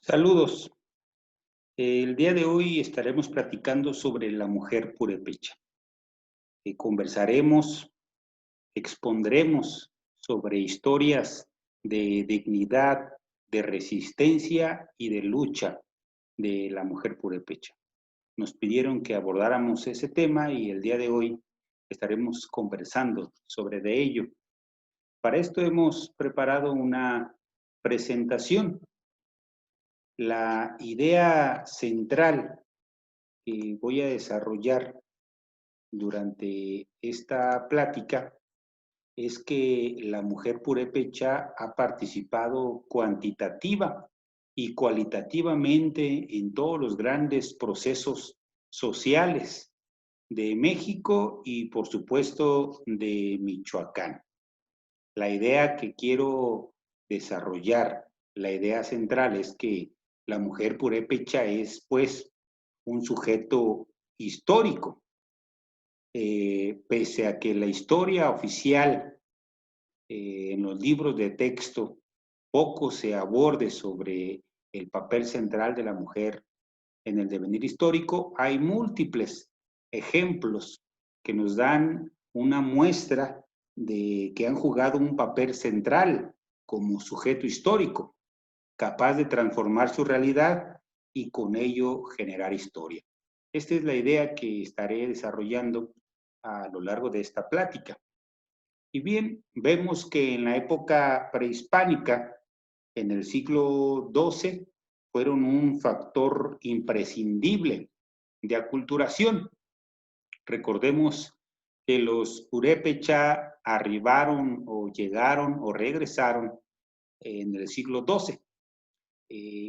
Saludos. El día de hoy estaremos platicando sobre la mujer purépecha. Conversaremos, expondremos sobre historias de dignidad, de resistencia y de lucha de la mujer purépecha. Nos pidieron que abordáramos ese tema y el día de hoy estaremos conversando sobre de ello. Para esto hemos preparado una presentación. La idea central que voy a desarrollar durante esta plática es que la mujer purépecha ha participado cuantitativa y cualitativamente en todos los grandes procesos sociales de México y, por supuesto, de Michoacán. La idea que quiero desarrollar, la idea central es que la mujer purépecha es, pues, un sujeto histórico, pese a que la historia oficial en los libros de texto poco se aborde sobre el papel central de la mujer en el devenir histórico, hay múltiples ejemplos que nos dan una muestra de que han jugado un papel central como sujeto histórico, capaz de transformar su realidad y con ello generar historia. Esta es la idea que estaré desarrollando a lo largo de esta plática. Y bien, vemos que en la época prehispánica, en el siglo XII, fueron un factor imprescindible de aculturación. Recordemos que los purépecha arribaron o llegaron o regresaron en el siglo XII.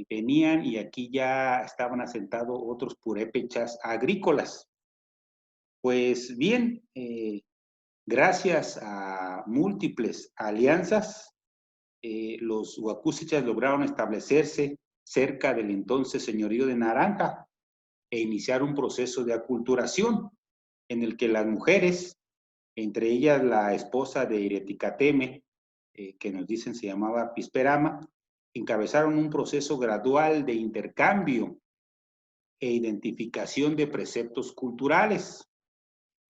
Venían y aquí ya estaban asentados otros purépechas agrícolas. Pues bien, gracias a múltiples alianzas, los huacúsechas lograron establecerse cerca del entonces señorío de Naranja e iniciar un proceso de aculturación en el que las mujeres, entre ellas la esposa de Ireticateme, que nos dicen se llamaba Pisperama, encabezaron un proceso gradual de intercambio e identificación de preceptos culturales,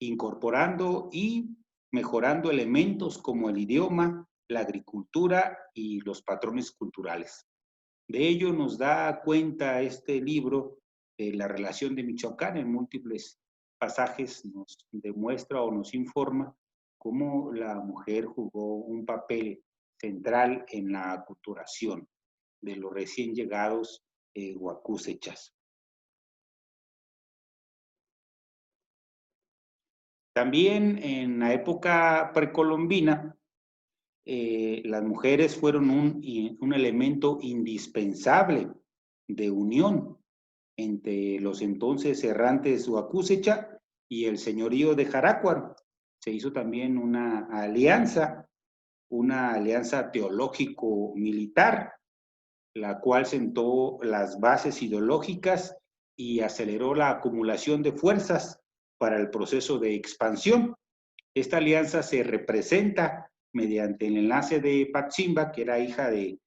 incorporando y mejorando elementos como el idioma, la agricultura y los patrones culturales. De ello nos da cuenta este libro de la relación de Michoacán. En múltiples pasajes nos demuestra o nos informa cómo la mujer jugó un papel central en la aculturación de los recién llegados huacúsechas. También en la época precolombina, las mujeres fueron un elemento indispensable de unión entre los entonces errantes huacúsecha y el señorío de Jarácuaro. Se hizo también una alianza teológico-militar, la cual sentó las bases ideológicas y aceleró la acumulación de fuerzas para el proceso de expansión. Esta alianza se representa mediante el enlace de Patzimba, que era hija de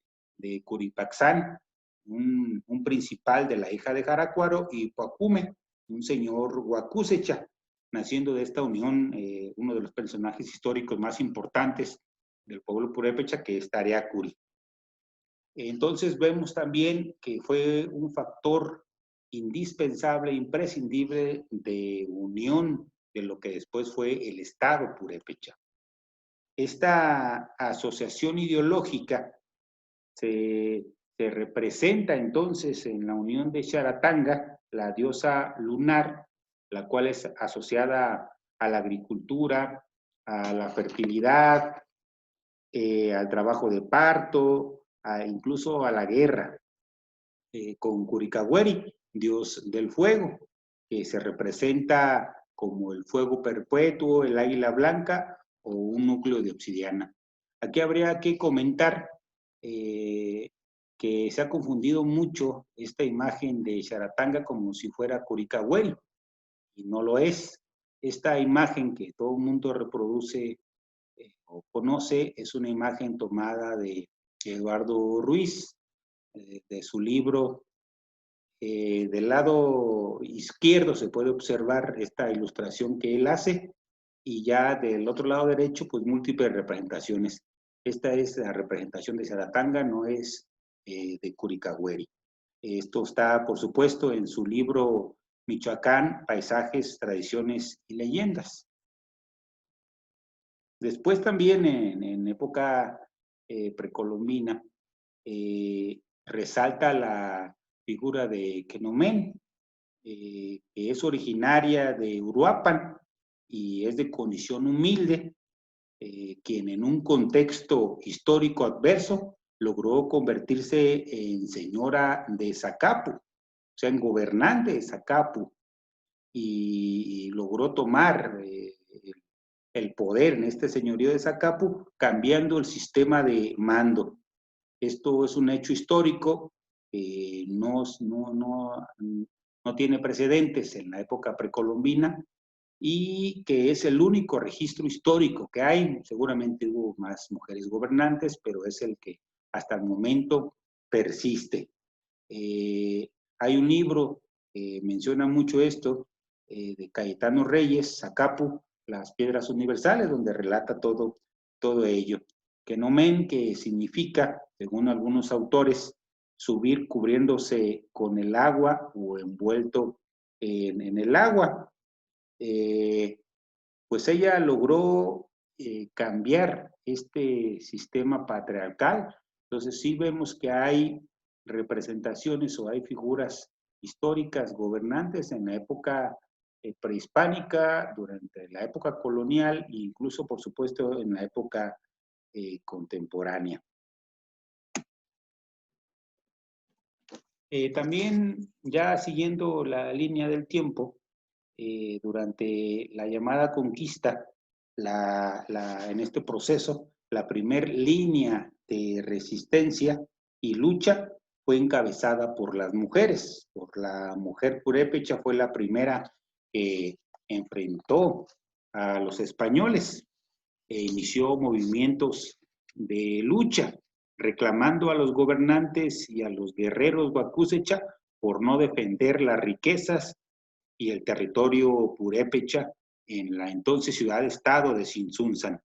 Curipaxán, un principal de la hija de Jaracuaro, y Coacume, un señor huacúsecha, naciendo de esta unión uno de los personajes históricos más importantes del pueblo purépecha, que es Tareacuri. Entonces vemos también que fue un factor indispensable, imprescindible de unión de lo que después fue el Estado purépecha. Esta asociación ideológica se representa entonces en la unión de Xaratanga, la diosa lunar, la cual es asociada a la agricultura, a la fertilidad, al trabajo de parto, incluso a la guerra, con Curicahueri, dios del fuego, que se representa como el fuego perpetuo, el águila blanca o un núcleo de obsidiana. Aquí habría que comentar que se ha confundido mucho esta imagen de Xaratanga como si fuera Curicahueri, y no lo es. Esta imagen que todo el mundo reproduce o conoce es una imagen tomada de Eduardo Ruiz, de su libro. Del lado izquierdo se puede observar esta ilustración que él hace, y ya del otro lado derecho, pues múltiples representaciones. Esta es la representación de Zaratanga, no es de Curicahueri. Esto está, por supuesto, en su libro Michoacán, Paisajes, Tradiciones y Leyendas. Después también en época precolombina, resalta la figura de Quenomen, que es originaria de Uruapan y es de condición humilde, quien en un contexto histórico adverso logró convertirse en señora de Zacapu, o sea, en gobernante de Zacapu, y logró tomar el poder en este señorío de Zacapu, cambiando el sistema de mando. Esto es un hecho histórico, no tiene precedentes en la época precolombina, y que es el único registro histórico que hay. Seguramente hubo más mujeres gobernantes, pero es el que hasta el momento persiste. Hay un libro que menciona mucho esto, de Cayetano Reyes, Zacapu, Las Piedras Universales, donde relata todo ello. Quenomen, que significa, según algunos autores, subir cubriéndose con el agua o envuelto en el agua. Pues ella logró cambiar este sistema patriarcal. Entonces sí vemos que hay representaciones o hay figuras históricas gobernantes en la época prehispánica, durante la época colonial e incluso, por supuesto, en la época contemporánea. También, ya siguiendo la línea del tiempo, durante la llamada conquista, en este proceso, la primer línea de resistencia y lucha fue encabezada por las mujeres. Por la mujer purépecha fue la primera que enfrentó a los españoles e inició movimientos de lucha, reclamando a los gobernantes y a los guerreros Guacusecha por no defender las riquezas y el territorio purépecha en la entonces ciudad-estado de Tzintzuntzan,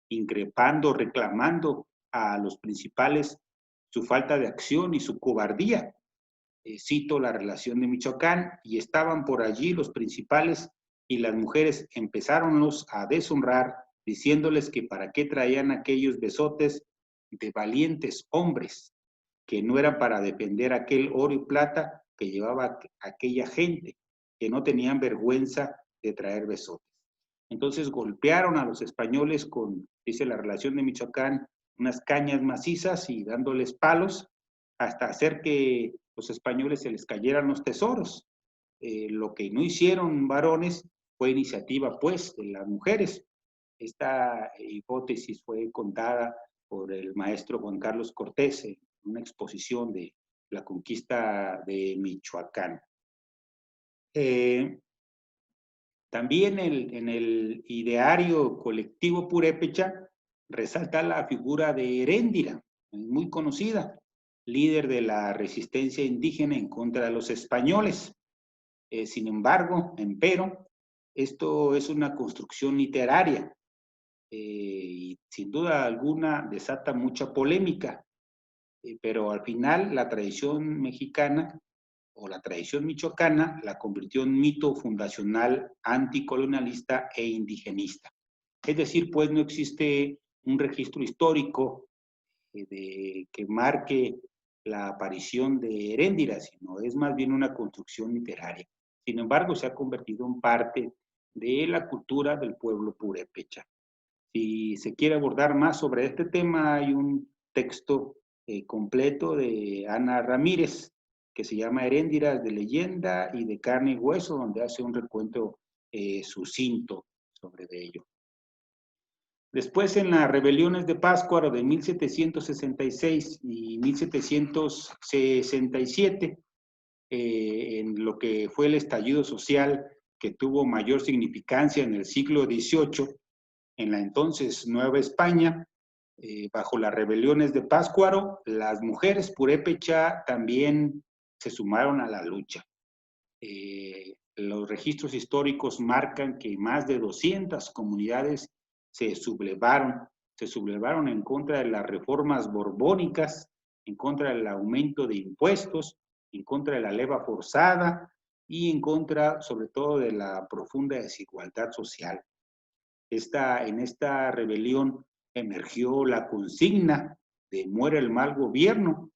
increpando, reclamando a los principales su falta de acción y su cobardía. Cito la relación de Michoacán: y estaban por allí los principales y las mujeres empezáronlos a deshonrar, diciéndoles que para qué traían aquellos besotes de valientes hombres, que no era para defender aquel oro y plata que llevaba aquella gente, que no tenían vergüenza de traer besotes. Entonces golpearon a los españoles con, dice la relación de Michoacán, unas cañas macizas y dándoles palos hasta hacer que los españoles se les cayeran los tesoros. Lo que no hicieron varones fue iniciativa, pues, de las mujeres. Esta hipótesis fue contada por el maestro Juan Carlos Cortés en una exposición de la conquista de Michoacán. También en el ideario colectivo purépecha resalta la figura de Heréndira, muy conocida, líder de la resistencia indígena en contra de los españoles. Sin embargo, empero, esto es una construcción literaria, y sin duda alguna desata mucha polémica, pero al final la tradición mexicana o la tradición michoacana la convirtió en mito fundacional anticolonialista e indigenista. Es decir, pues no existe un registro histórico que marque la aparición de Heréndira, sino es más bien una construcción literaria. Sin embargo, se ha convertido en parte de la cultura del pueblo purépecha. Si se quiere abordar más sobre este tema, hay un texto completo de Ana Ramírez, que se llama Heríndiras de leyenda y de carne y hueso, donde hace un recuento sucinto sobre ello. Después, en las rebeliones de Pátzcuaro de 1766 y 1767, en lo que fue el estallido social que tuvo mayor significancia en el siglo XVIII, en la entonces Nueva España, bajo las rebeliones de Pátzcuaro, las mujeres purépecha también se sumaron a la lucha. Los registros históricos marcan que más de 200 comunidades se sublevaron en contra de las reformas borbónicas, en contra del aumento de impuestos, en contra de la leva forzada y en contra, sobre todo, de la profunda desigualdad social. En esta rebelión emergió la consigna de muere el mal gobierno.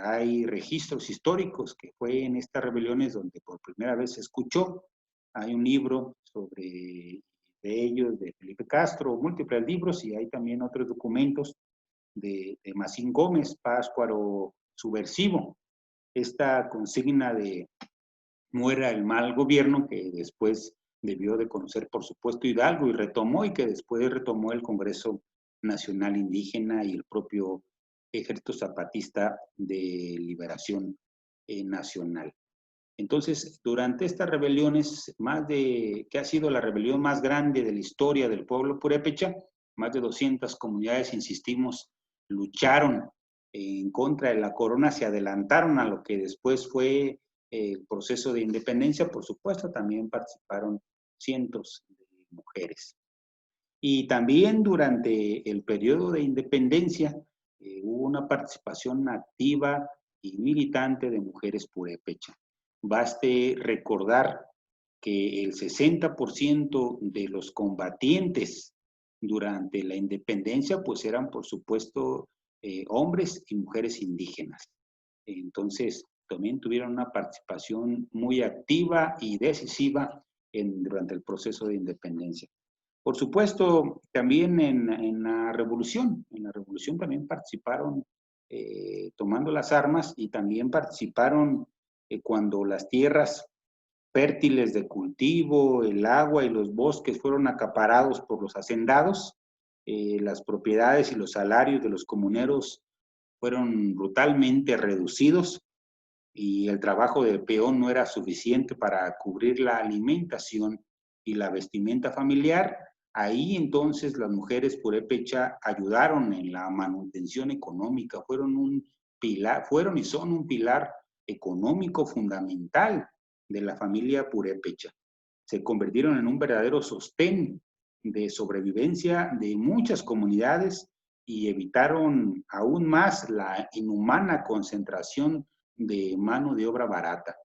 Hay registros históricos que fue en estas rebeliones donde por primera vez se escuchó. Hay un libro de ellos, de Felipe Castro, múltiples libros, y hay también otros documentos de Macín Gómez, Pátzcuaro subversivo. Esta consigna de muera el mal gobierno, que después debió de conocer, por supuesto, Hidalgo, y que después retomó el Congreso Nacional Indígena y el propio Ejército Zapatista de Liberación Nacional. Entonces, durante estas rebeliones, que ha sido la rebelión más grande de la historia del pueblo purépecha, más de 200 comunidades, insistimos, lucharon en contra de la corona, se adelantaron a lo que después fue el proceso de independencia. Por supuesto, también participaron cientos de mujeres. Y también durante el periodo de independencia hubo una participación activa y militante de mujeres purépecha. Baste recordar que el 60% de los combatientes durante la independencia pues eran, por supuesto, hombres y mujeres indígenas. Entonces, también tuvieron una participación muy activa y decisiva durante el proceso de independencia. Por supuesto, también en la revolución también participaron tomando las armas, y también participaron cuando las tierras fértiles de cultivo, el agua y los bosques fueron acaparados por los hacendados. Las propiedades y los salarios de los comuneros fueron brutalmente reducidos, y el trabajo del peón no era suficiente para cubrir la alimentación y la vestimenta familiar. Ahí entonces las mujeres purépecha ayudaron en la manutención económica, fueron y son un pilar económico fundamental de la familia purépecha. Se convirtieron en un verdadero sostén de sobrevivencia de muchas comunidades y evitaron aún más la inhumana concentración de mano de obra barata.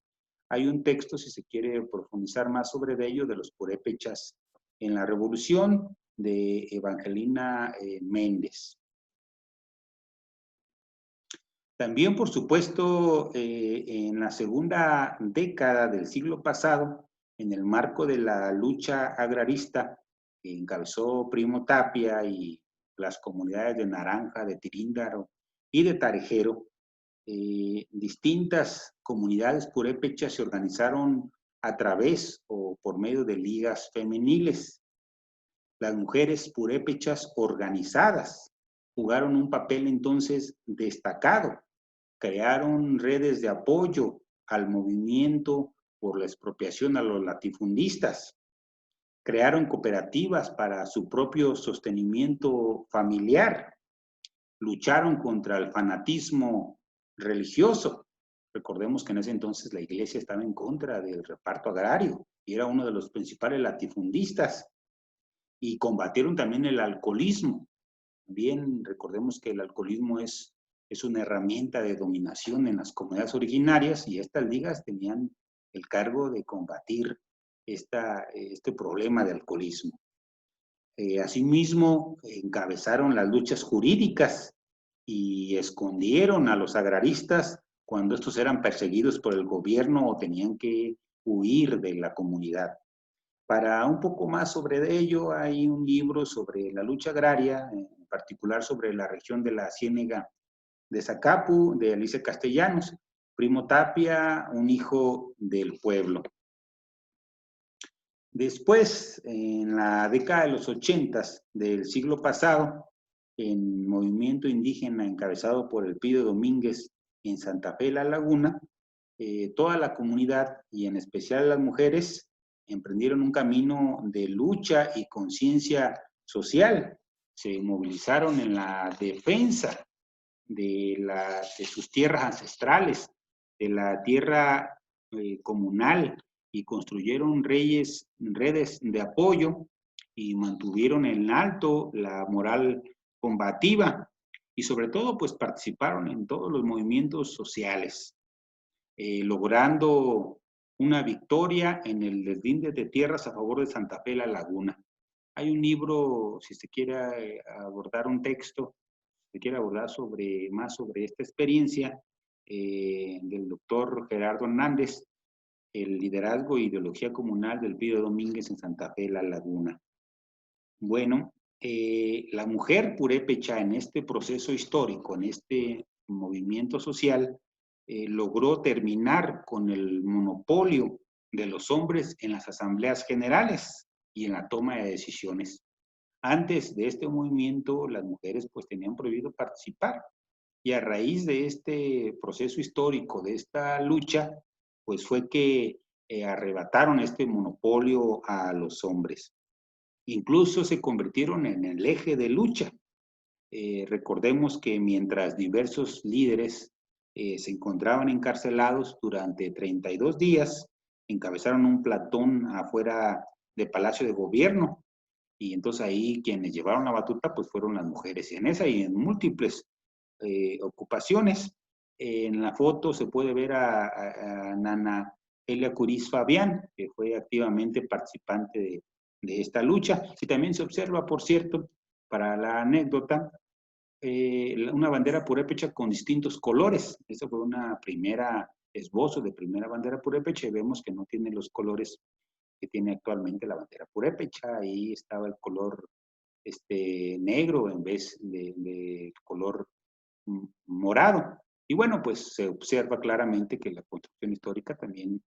Hay un texto, si se quiere profundizar más sobre ello, de los purépechas en la Revolución, de Evangelina Méndez. También, por supuesto, en la segunda década del siglo pasado, en el marco de la lucha agrarista que encabezó Primo Tapia y las comunidades de Naranja, de Tiríndaro y de Tarejero, distintas comunidades purépechas se organizaron a través o por medio de ligas femeniles. Las mujeres purépechas organizadas jugaron un papel entonces destacado. Crearon redes de apoyo al movimiento por la expropiación a los latifundistas. Crearon cooperativas para su propio sostenimiento familiar. Lucharon contra el fanatismo religioso. Recordemos que en ese entonces la iglesia estaba en contra del reparto agrario y era uno de los principales latifundistas. Y combatieron también el alcoholismo. También recordemos que el alcoholismo es una herramienta de dominación en las comunidades originarias, y estas ligas tenían el cargo de combatir este problema de alcoholismo. Asimismo, encabezaron las luchas jurídicas y escondieron a los agraristas cuando estos eran perseguidos por el gobierno o tenían que huir de la comunidad. Para un poco más sobre ello, hay un libro sobre la lucha agraria, en particular sobre la región de la Ciénega de Zacapu, de Alicia Castellanos, Primo Tapia, un hijo del pueblo. Después, en la década de los 80 del siglo pasado, en movimiento indígena encabezado por Elpidio Domínguez en Santa Fe La Laguna, toda la comunidad, y en especial las mujeres, emprendieron un camino de lucha y conciencia social. se movilizaron en la defensa de sus tierras ancestrales, de la tierra comunal, y construyeron redes de apoyo y mantuvieron en alto la moral combativa, y sobre todo pues participaron en todos los movimientos sociales, logrando una victoria en el deslinde de tierras a favor de Santa Fe La Laguna. Hay un libro, si se quiere abordar un texto, se quiere abordar más sobre esta experiencia, del doctor Gerardo Hernández, el liderazgo e ideología comunal del Pío Domínguez en Santa Fe La Laguna. Bueno, la mujer purépecha en este proceso histórico, en este movimiento social, logró terminar con el monopolio de los hombres en las asambleas generales y en la toma de decisiones. Antes de este movimiento, las mujeres pues tenían prohibido participar, y a raíz de este proceso histórico, de esta lucha, pues fue que arrebataron este monopolio a los hombres. Incluso se convirtieron en el eje de lucha. Recordemos que mientras diversos líderes se encontraban encarcelados durante 32 días, encabezaron un plantón afuera del Palacio de Gobierno, y entonces ahí quienes llevaron la batuta pues fueron las mujeres, y en esa y en múltiples ocupaciones. En la foto se puede ver a Nana Elia Curiz Fabián, que fue activamente participante de esta lucha, y también se observa, por cierto, para la anécdota, una bandera purépecha con distintos colores. Esa fue una primera esbozo de primera bandera purépecha, y vemos que no tiene los colores que tiene actualmente la bandera purépecha. Ahí estaba el color negro en vez de color morado. Y bueno, pues se observa claramente que la construcción histórica también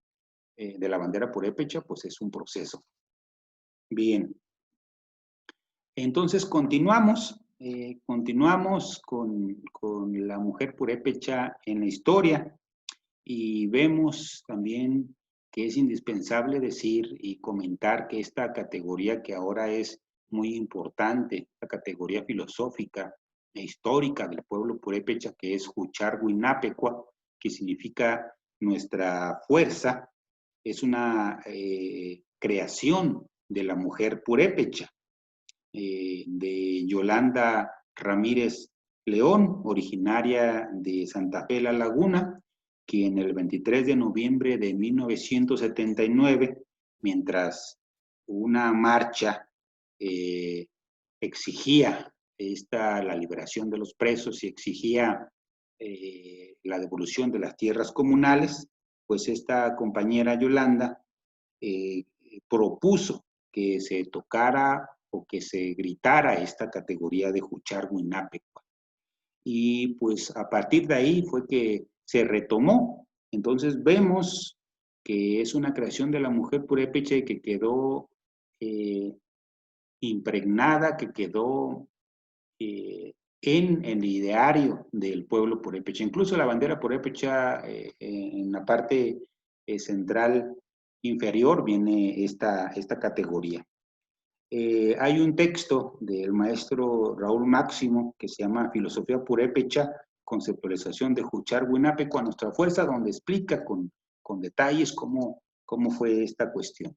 de la bandera purépecha pues es un proceso. Bien. Entonces continuamos con la mujer purépecha en la historia, y vemos también que es indispensable decir y comentar que esta categoría, que ahora es muy importante, la categoría filosófica e histórica del pueblo purépecha, que es Huichalhuinapecua, que significa nuestra fuerza, es una creación de la mujer purépecha, de Yolanda Ramírez León, originaria de Santa Fe La Laguna, quien el 23 de noviembre de 1979, mientras una marcha exigía la liberación de los presos y exigía la devolución de las tierras comunales, pues esta compañera Yolanda propuso que se tocara o que se gritara esta categoría de Huichalhuinapecua. Y pues a partir de ahí fue que se retomó. Entonces vemos que es una creación de la mujer purépecha y que quedó impregnada, que quedó en el ideario del pueblo purépecha. Incluso la bandera purépecha, en la parte central inferior viene esta categoría. Hay un texto del maestro Raúl Máximo que se llama Filosofía Purépecha, conceptualización de Huichalhuinapecua, nuestra fuerza, donde explica con detalles cómo fue esta cuestión.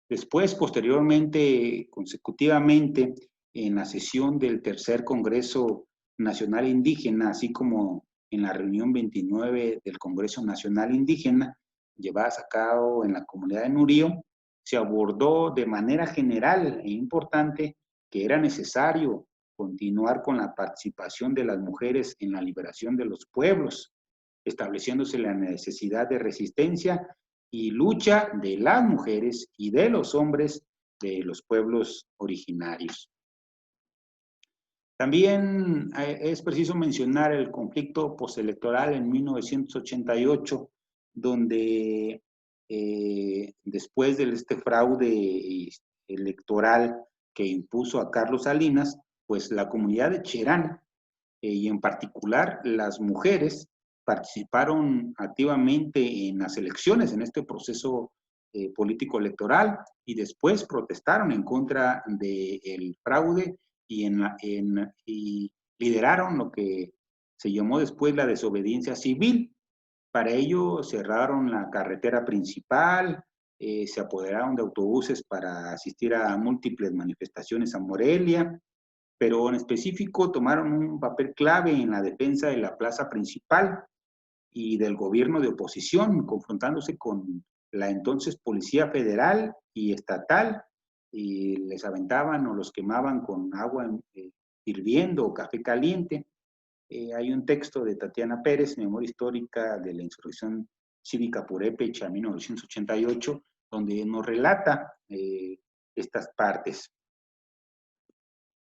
Después, posteriormente, consecutivamente, en la sesión del tercer Congreso Nacional Indígena, así como en la reunión 29 del Congreso Nacional Indígena, llevada a cabo en la comunidad de Nurío, se abordó de manera general e importante que era necesario continuar con la participación de las mujeres en la liberación de los pueblos, estableciéndose la necesidad de resistencia y lucha de las mujeres y de los hombres de los pueblos originarios. También es preciso mencionar el conflicto postelectoral en 1988, donde después de este fraude electoral que impuso a Carlos Salinas, pues la comunidad de Cherán, y en particular las mujeres, participaron activamente en las elecciones, en este proceso político electoral, y después protestaron en contra del fraude y lideraron lo que se llamó después la desobediencia civil. Para ello cerraron la carretera principal, se apoderaron de autobuses para asistir a múltiples manifestaciones a Morelia, pero en específico tomaron un papel clave en la defensa de la plaza principal y del gobierno de oposición, confrontándose con la entonces Policía Federal y Estatal, y les aventaban o los quemaban con agua hirviendo o café caliente. Hay un texto de Tatiana Pérez, Memoria Histórica de la Insurrección Cívica Purépecha, 1988, donde nos relata estas partes.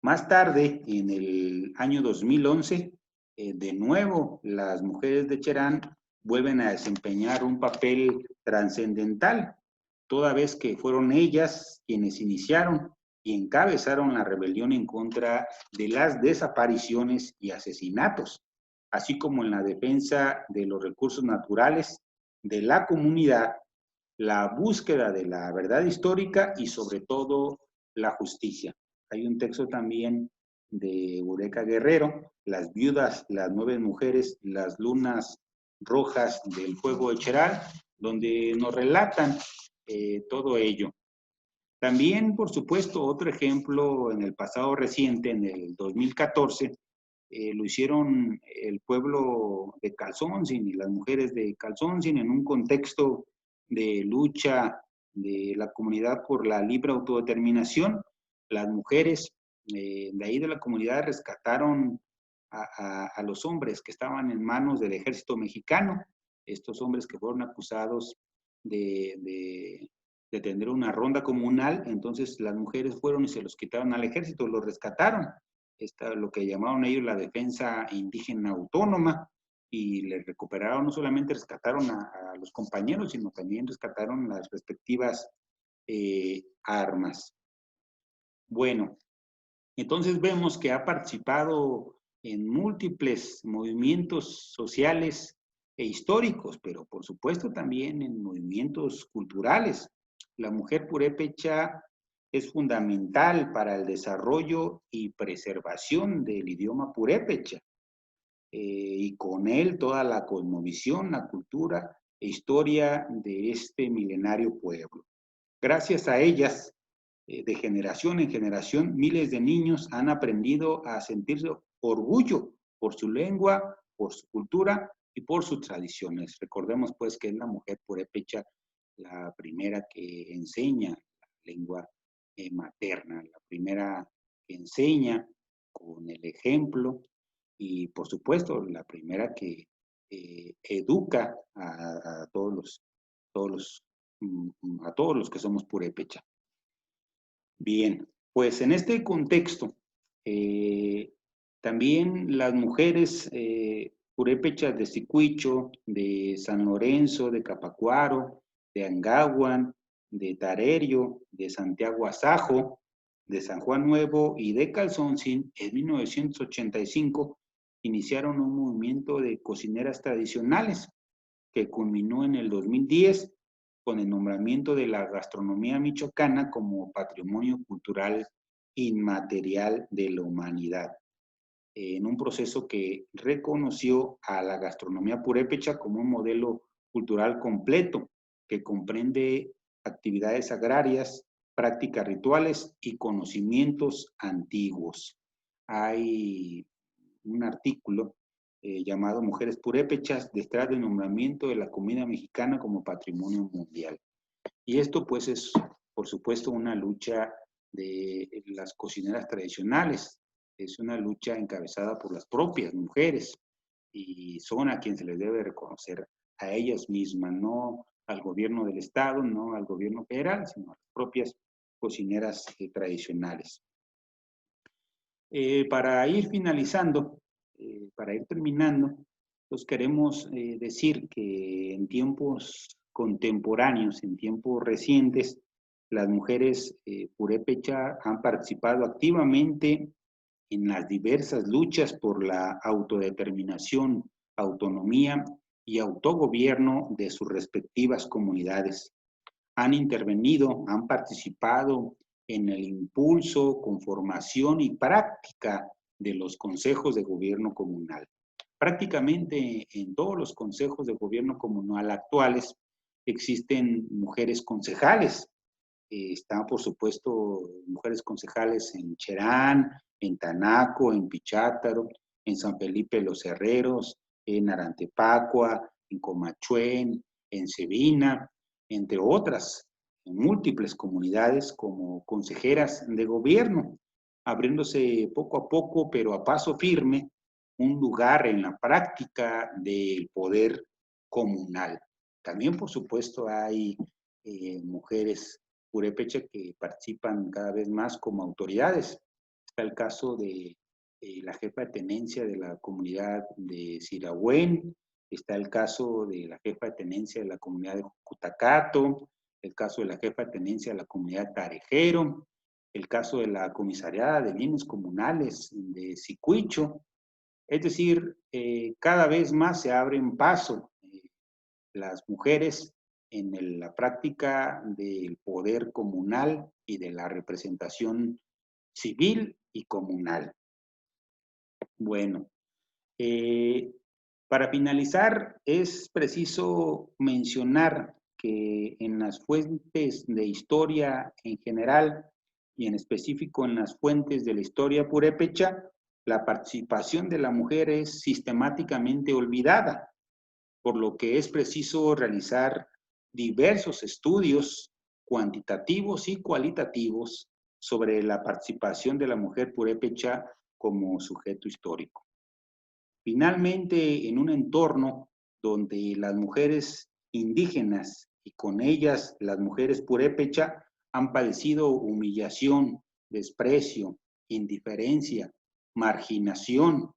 Más tarde, en el año 2011, de nuevo, las mujeres de Cherán vuelven a desempeñar un papel trascendental, toda vez que fueron ellas quienes iniciaron y encabezaron la rebelión en contra de las desapariciones y asesinatos, así como en la defensa de los recursos naturales de la comunidad, la búsqueda de la verdad histórica y sobre todo la justicia. Hay un texto también de Eureka Guerrero, Las viudas, las 9 mujeres, las lunas rojas del fuego de Cheral, donde nos relatan todo ello. También, por supuesto, otro ejemplo en el pasado reciente, en el 2014, lo hicieron el pueblo de Calzoncin y las mujeres de Calzoncin en un contexto de lucha de la comunidad por la libre autodeterminación. Las mujeres de ahí de la comunidad rescataron a los hombres que estaban en manos del ejército mexicano, estos hombres que fueron acusados de tener una ronda comunal. Entonces las mujeres fueron y se los quitaron al ejército, los rescataron. Lo que llamaron ellos la defensa indígena autónoma, y les recuperaron, no solamente rescataron a los compañeros, sino también rescataron las respectivas armas. Bueno, entonces vemos que ha participado en múltiples movimientos sociales e históricos, pero por supuesto también en movimientos culturales. La mujer purépecha es fundamental para el desarrollo y preservación del idioma purépecha, y con él toda la cosmovisión, la cultura e historia de este milenario pueblo. Gracias a ellas, de generación en generación, miles de niños han aprendido a sentirse orgullo por su lengua, por su cultura y por sus tradiciones. Recordemos pues que es la mujer purépecha la primera que enseña la lengua materna, la primera que enseña con el ejemplo y por supuesto la primera que educa a todos los que somos purépecha. Bien, pues en este contexto, también las mujeres purépechas de Sicuicho, de San Lorenzo, de Capacuaro, de Angahuan, de Tarerio, de Santiago Azajo, de San Juan Nuevo y de Calzoncin, en 1985 iniciaron un movimiento de cocineras tradicionales que culminó en el 2010 con el nombramiento de la gastronomía michoacana como Patrimonio Cultural Inmaterial de la Humanidad, en un proceso que reconoció a la gastronomía purépecha como un modelo cultural completo que comprende actividades agrarias, prácticas rituales y conocimientos antiguos. Hay un artículo llamado Mujeres Purépechas, detrás del nombramiento de la comida mexicana como patrimonio mundial. Y esto pues es, por supuesto, una lucha de las cocineras tradicionales, es una lucha encabezada por las propias mujeres y son a quien se les debe reconocer a ellas mismas, no al gobierno del estado, no al gobierno federal, sino a las propias cocineras tradicionales. Para ir finalizando, para ir terminando, pues queremos decir que en tiempos contemporáneos, en tiempos recientes, las mujeres purépecha han participado activamente en las diversas luchas por la autodeterminación, autonomía y autogobierno de sus respectivas comunidades. Han intervenido, han participado en el impulso, conformación y práctica de los consejos de gobierno comunal. Prácticamente en todos los consejos de gobierno comunal actuales existen mujeres concejales. Están, por supuesto, mujeres concejales en Cherán, en Tanaco, en Pichátaro, en San Felipe de los Herreros, en Arantepacua, en Comachuén, en Cebina, entre otras, en múltiples comunidades como consejeras de gobierno, abriéndose poco a poco, pero a paso firme, un lugar en la práctica del poder comunal. También, por supuesto, hay mujeres purépecha que participan cada vez más como autoridades. Está el caso de la jefa de tenencia de la comunidad de Sirahuén, está el caso de la jefa de tenencia de la comunidad de Cutacato, el caso de la jefa de tenencia de la comunidad Tarejero, el caso de la comisariada de bienes comunales de Sicuicho. Es decir, cada vez más se abren paso las mujeres en la práctica del poder comunal y de la representación civil y comunal. Bueno, para finalizar, es preciso mencionar que en las fuentes de historia en general y en específico en las fuentes de la historia purépecha, la participación de la mujer es sistemáticamente olvidada, por lo que es preciso realizar diversos estudios cuantitativos y cualitativos sobre la participación de la mujer purépecha como sujeto histórico. Finalmente, en un entorno donde las mujeres indígenas y con ellas las mujeres purépecha han padecido humillación, desprecio, indiferencia, marginación,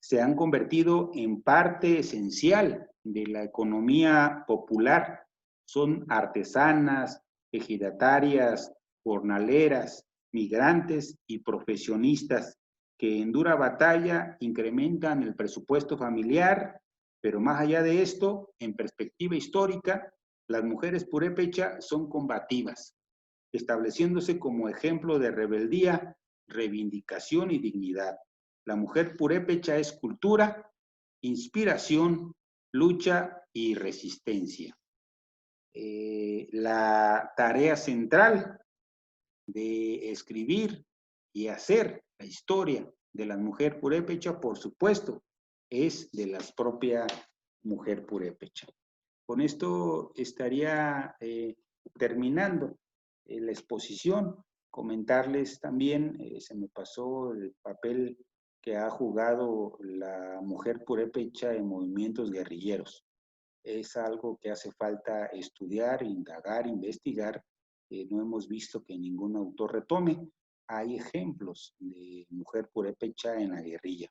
se han convertido en parte esencial de la economía popular. Son artesanas, ejidatarias, jornaleras, migrantes y profesionistas que en dura batalla incrementan el presupuesto familiar, pero más allá de esto, en perspectiva histórica, las mujeres purépecha son combativas, estableciéndose como ejemplo de rebeldía, reivindicación y dignidad. La mujer purépecha es cultura, inspiración, lucha y resistencia. La tarea central de escribir y hacer la historia de la mujer purépecha, por supuesto, es de la propia mujer purépecha. Con esto estaría terminando la exposición. Comentarles también, se me pasó el papel que ha jugado la mujer purépecha en movimientos guerrilleros. Es algo que hace falta estudiar, indagar, investigar. No hemos visto que ningún autor retome. Hay ejemplos de mujer purépecha en la guerrilla.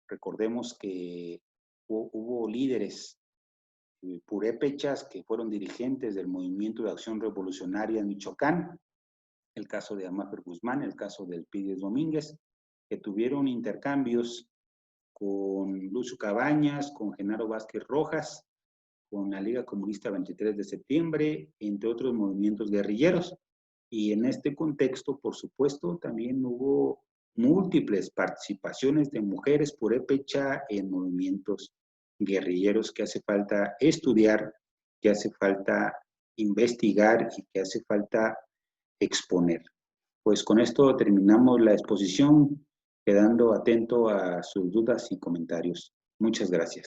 Recordemos que hubo líderes purépechas que fueron dirigentes del Movimiento de Acción Revolucionaria en Michoacán, el caso de Amáfer Guzmán, el caso del Pídez Domínguez, que tuvieron intercambios con Lucio Cabañas, con Genaro Vázquez Rojas, con la Liga Comunista 23 de septiembre, entre otros movimientos guerrilleros. Y en este contexto, por supuesto, también hubo múltiples participaciones de mujeres purépecha en movimientos guerrilleros que hace falta estudiar, que hace falta investigar y que hace falta exponer. Pues con esto terminamos la exposición, quedando atento a sus dudas y comentarios. Muchas gracias.